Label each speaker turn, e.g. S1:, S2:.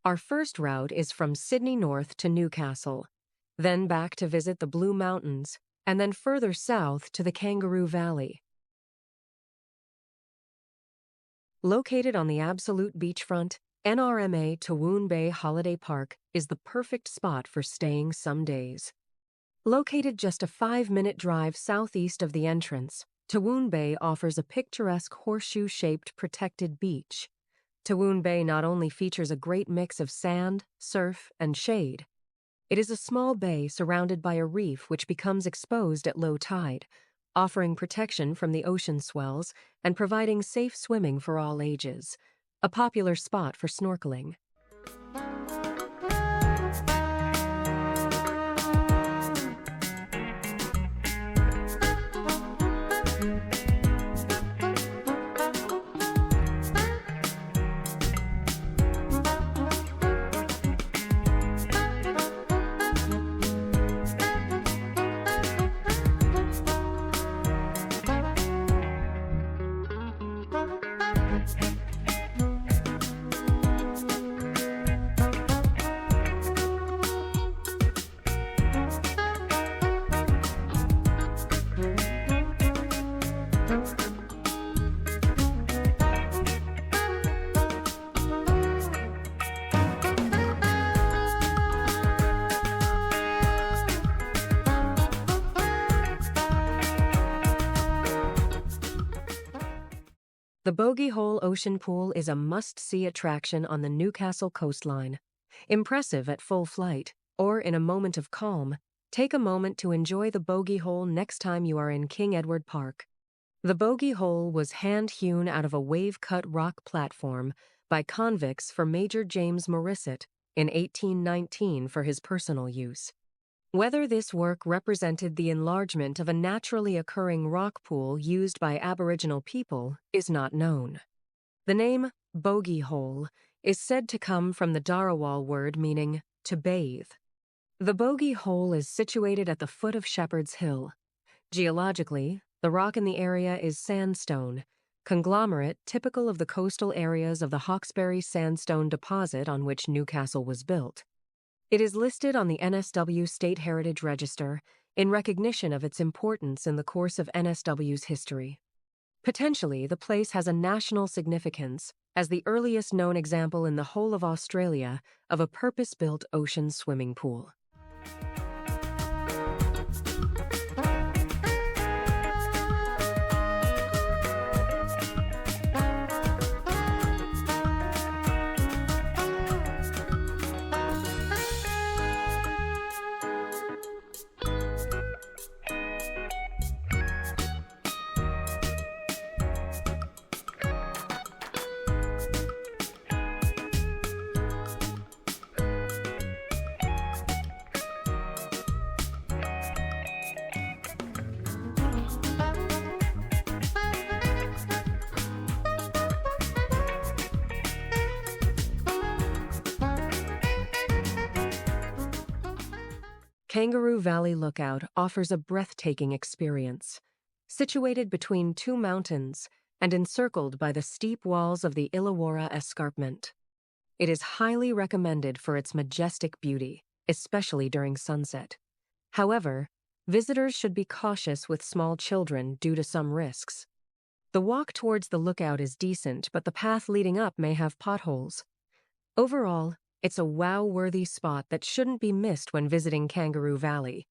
S1: Our first route is from Sydney North to Newcastle, then back to visit the Blue Mountains, and then further south to the Kangaroo Valley. Located on the absolute beachfront, NRMA Toowoon Bay Holiday Park is the perfect spot for staying some days. Located just a 5-minute drive southeast of the entrance, Toowoon Bay offers a picturesque horseshoe-shaped protected beach. Toowoon Bay not only features a great mix of sand, surf, and shade. It is a small bay surrounded by a reef which becomes exposed at low tide, offering protection from the ocean swells and providing safe swimming for all ages, a popular spot for snorkeling. The Bogey Hole Ocean Pool is a must-see attraction on the Newcastle coastline. Impressive at full flight, or in a moment of calm, take a moment to enjoy the Bogey Hole next time you are in King Edward Park. The Bogey Hole was hand-hewn out of a wave-cut rock platform by convicts for Major James Morisset in 1819 for his personal use. Whether this work represented the enlargement of a naturally occurring rock pool used by Aboriginal people is not known. The name Bogey Hole is said to come from the Dharawal word meaning to bathe. The Bogey Hole is situated at the foot of Shepperd Hill. Geologically, the rock in the area is sandstone, conglomerate typical of the coastal areas of the Hawkesbury Sandstone deposit on which Newcastle was built. It is listed on the NSW State Heritage Register in recognition of its importance in the course of NSW's history. Potentially, the place has a national significance as the earliest known example in the whole of Australia of a purpose-built ocean swimming pool. Kangaroo Valley Lookout offers a breathtaking experience. Situated between two mountains and encircled by the steep walls of the Illawarra Escarpment, it is highly recommended for its majestic beauty, especially during sunset. However, visitors should be cautious with small children due to some risks. The walk towards the lookout is decent, but the path leading up may have potholes. Overall, it's a wow-worthy spot that shouldn't be missed when visiting Kangaroo Valley.